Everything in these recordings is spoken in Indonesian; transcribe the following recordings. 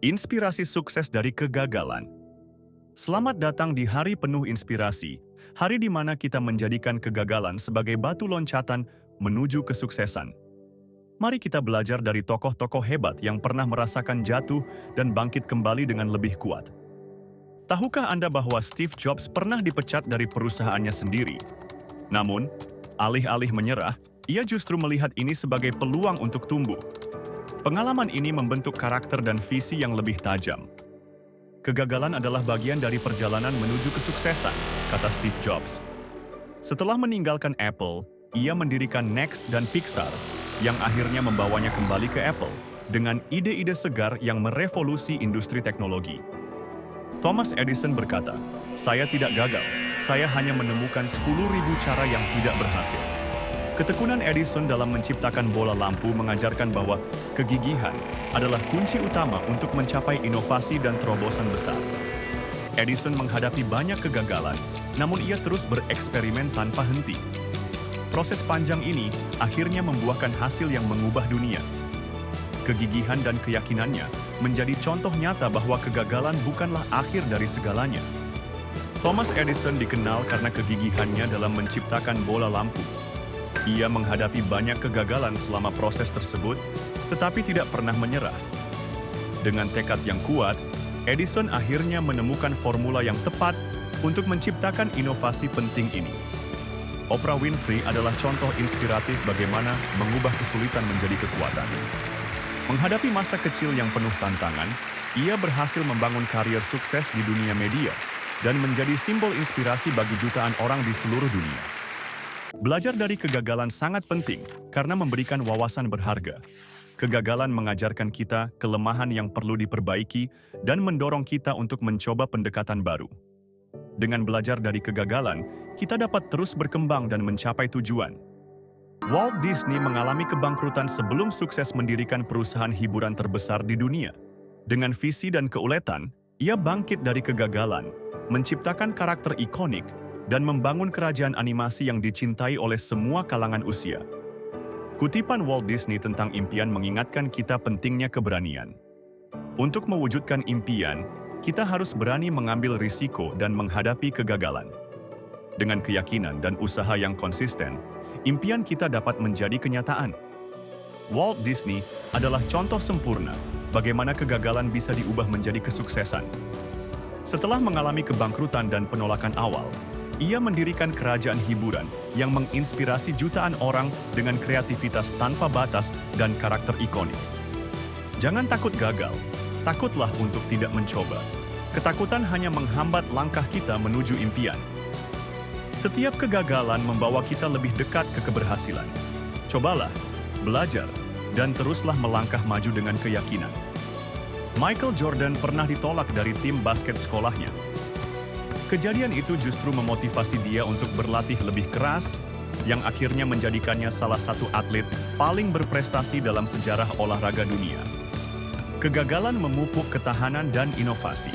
Inspirasi sukses dari kegagalan. Selamat datang di hari penuh inspirasi, hari di mana kita menjadikan kegagalan sebagai batu loncatan menuju kesuksesan. Mari kita belajar dari tokoh-tokoh hebat yang pernah merasakan jatuh dan bangkit kembali dengan lebih kuat. Tahukah Anda bahwa Steve Jobs pernah dipecat dari perusahaannya sendiri? Namun, alih-alih menyerah, ia justru melihat ini sebagai peluang untuk tumbuh. Pengalaman ini membentuk karakter dan visi yang lebih tajam. Kegagalan adalah bagian dari perjalanan menuju kesuksesan, kata Steve Jobs. Setelah meninggalkan Apple, ia mendirikan Next dan Pixar, yang akhirnya membawanya kembali ke Apple dengan ide-ide segar yang merevolusi industri teknologi. Thomas Edison berkata, "Saya tidak gagal, saya hanya menemukan 10.000 cara yang tidak berhasil." Ketekunan Edison dalam menciptakan bola lampu mengajarkan bahwa kegigihan adalah kunci utama untuk mencapai inovasi dan terobosan besar. Edison menghadapi banyak kegagalan, namun ia terus bereksperimen tanpa henti. Proses panjang ini akhirnya membuahkan hasil yang mengubah dunia. Kegigihan dan keyakinannya menjadi contoh nyata bahwa kegagalan bukanlah akhir dari segalanya. Thomas Edison dikenal karena kegigihannya dalam menciptakan bola lampu. Ia menghadapi banyak kegagalan selama proses tersebut, tetapi tidak pernah menyerah. Dengan tekad yang kuat, Edison akhirnya menemukan formula yang tepat untuk menciptakan inovasi penting ini. Oprah Winfrey adalah contoh inspiratif bagaimana mengubah kesulitan menjadi kekuatan. Menghadapi masa kecil yang penuh tantangan, ia berhasil membangun karier sukses di dunia media dan menjadi simbol inspirasi bagi jutaan orang di seluruh dunia. Belajar dari kegagalan sangat penting karena memberikan wawasan berharga. Kegagalan mengajarkan kita kelemahan yang perlu diperbaiki dan mendorong kita untuk mencoba pendekatan baru. Dengan belajar dari kegagalan, kita dapat terus berkembang dan mencapai tujuan. Walt Disney mengalami kebangkrutan sebelum sukses mendirikan perusahaan hiburan terbesar di dunia. Dengan visi dan keuletan, ia bangkit dari kegagalan, menciptakan karakter ikonik, dan membangun kerajaan animasi yang dicintai oleh semua kalangan usia. Kutipan Walt Disney tentang impian mengingatkan kita pentingnya keberanian. Untuk mewujudkan impian, kita harus berani mengambil risiko dan menghadapi kegagalan. Dengan keyakinan dan usaha yang konsisten, impian kita dapat menjadi kenyataan. Walt Disney adalah contoh sempurna bagaimana kegagalan bisa diubah menjadi kesuksesan. Setelah mengalami kebangkrutan dan penolakan awal, ia mendirikan kerajaan hiburan yang menginspirasi jutaan orang dengan kreativitas tanpa batas dan karakter ikonik. Jangan takut gagal, takutlah untuk tidak mencoba. Ketakutan hanya menghambat langkah kita menuju impian. Setiap kegagalan membawa kita lebih dekat ke keberhasilan. Cobalah, belajar, dan teruslah melangkah maju dengan keyakinan. Michael Jordan pernah ditolak dari tim basket sekolahnya. Kejadian itu justru memotivasi dia untuk berlatih lebih keras, yang akhirnya menjadikannya salah satu atlet paling berprestasi dalam sejarah olahraga dunia. Kegagalan memupuk ketahanan dan inovasi.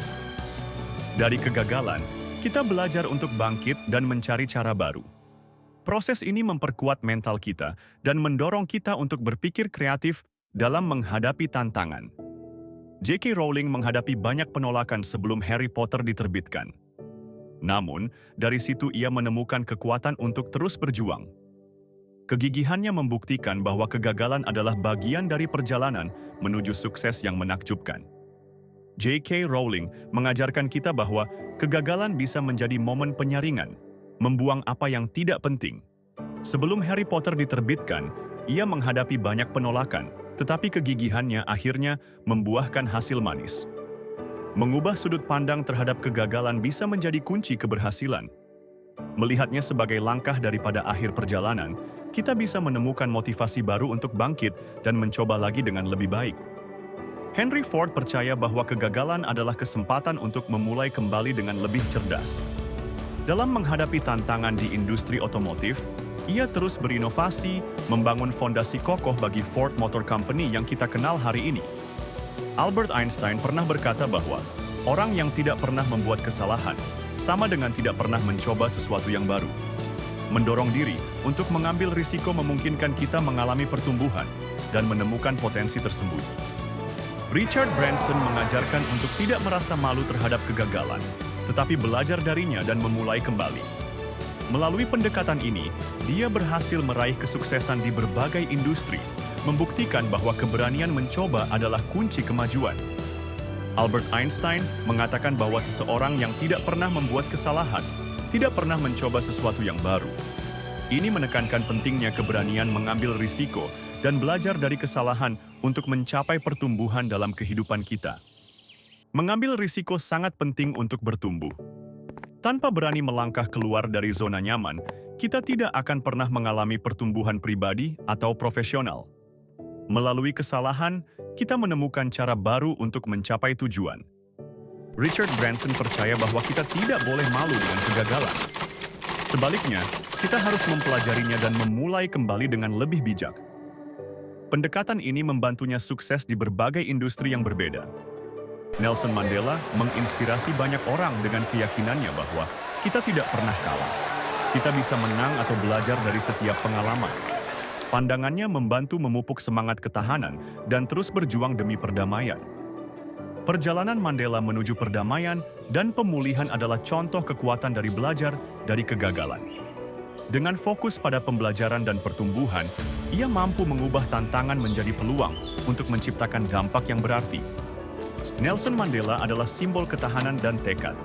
Dari kegagalan, kita belajar untuk bangkit dan mencari cara baru. Proses ini memperkuat mental kita dan mendorong kita untuk berpikir kreatif dalam menghadapi tantangan. J.K. Rowling menghadapi banyak penolakan sebelum Harry Potter diterbitkan. Namun, dari situ ia menemukan kekuatan untuk terus berjuang. Kegigihannya membuktikan bahwa kegagalan adalah bagian dari perjalanan menuju sukses yang menakjubkan. J.K. Rowling mengajarkan kita bahwa kegagalan bisa menjadi momen penyaringan, membuang apa yang tidak penting. Sebelum Harry Potter diterbitkan, ia menghadapi banyak penolakan, tetapi kegigihannya akhirnya membuahkan hasil manis. Mengubah sudut pandang terhadap kegagalan bisa menjadi kunci keberhasilan. Melihatnya sebagai langkah daripada akhir perjalanan, kita bisa menemukan motivasi baru untuk bangkit dan mencoba lagi dengan lebih baik. Henry Ford percaya bahwa kegagalan adalah kesempatan untuk memulai kembali dengan lebih cerdas. Dalam menghadapi tantangan di industri otomotif, ia terus berinovasi, membangun fondasi kokoh bagi Ford Motor Company yang kita kenal hari ini. Albert Einstein pernah berkata bahwa orang yang tidak pernah membuat kesalahan sama dengan tidak pernah mencoba sesuatu yang baru. Mendorong diri untuk mengambil risiko memungkinkan kita mengalami pertumbuhan dan menemukan potensi tersembunyi. Richard Branson mengajarkan untuk tidak merasa malu terhadap kegagalan, tetapi belajar darinya dan memulai kembali. Melalui pendekatan ini, dia berhasil meraih kesuksesan di berbagai industri, membuktikan bahwa keberanian mencoba adalah kunci kemajuan. Albert Einstein mengatakan bahwa seseorang yang tidak pernah membuat kesalahan, tidak pernah mencoba sesuatu yang baru. Ini menekankan pentingnya keberanian mengambil risiko dan belajar dari kesalahan untuk mencapai pertumbuhan dalam kehidupan kita. Mengambil risiko sangat penting untuk bertumbuh. Tanpa berani melangkah keluar dari zona nyaman, kita tidak akan pernah mengalami pertumbuhan pribadi atau profesional. Melalui kesalahan, kita menemukan cara baru untuk mencapai tujuan. Richard Branson percaya bahwa kita tidak boleh malu dengan kegagalan. Sebaliknya, kita harus mempelajarinya dan memulai kembali dengan lebih bijak. Pendekatan ini membantunya sukses di berbagai industri yang berbeda. Nelson Mandela menginspirasi banyak orang dengan keyakinannya bahwa kita tidak pernah kalah. Kita bisa menang atau belajar dari setiap pengalaman. Pandangannya membantu memupuk semangat ketahanan dan terus berjuang demi perdamaian. Perjalanan Mandela menuju perdamaian dan pemulihan adalah contoh kekuatan dari belajar dari kegagalan. Dengan fokus pada pembelajaran dan pertumbuhan, ia mampu mengubah tantangan menjadi peluang untuk menciptakan dampak yang berarti. Nelson Mandela adalah simbol ketahanan dan tekad.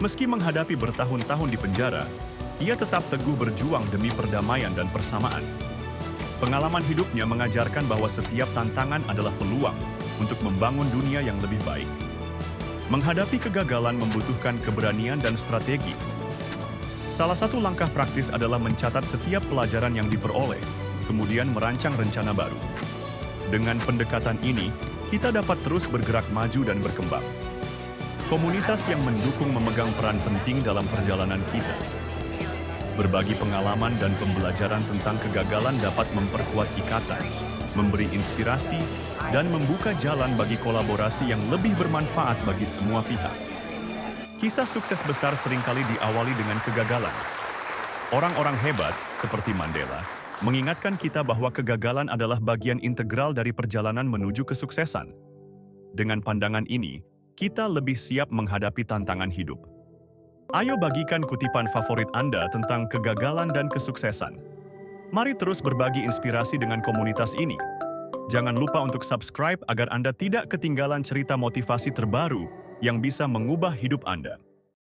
Meski menghadapi bertahun-tahun di penjara, ia tetap teguh berjuang demi perdamaian dan persamaan. Pengalaman hidupnya mengajarkan bahwa setiap tantangan adalah peluang untuk membangun dunia yang lebih baik. Menghadapi kegagalan membutuhkan keberanian dan strategi. Salah satu langkah praktis adalah mencatat setiap pelajaran yang diperoleh, kemudian merancang rencana baru. Dengan pendekatan ini, kita dapat terus bergerak maju dan berkembang. Komunitas yang mendukung memegang peran penting dalam perjalanan kita. Berbagi pengalaman dan pembelajaran tentang kegagalan dapat memperkuat ikatan, memberi inspirasi, dan membuka jalan bagi kolaborasi yang lebih bermanfaat bagi semua pihak. Kisah sukses besar seringkali diawali dengan kegagalan. Orang-orang hebat, seperti Mandela, mengingatkan kita bahwa kegagalan adalah bagian integral dari perjalanan menuju kesuksesan. Dengan pandangan ini, kita lebih siap menghadapi tantangan hidup. Ayo bagikan kutipan favorit Anda tentang kegagalan dan kesuksesan. Mari terus berbagi inspirasi dengan komunitas ini. Jangan lupa untuk subscribe agar Anda tidak ketinggalan cerita motivasi terbaru yang bisa mengubah hidup Anda.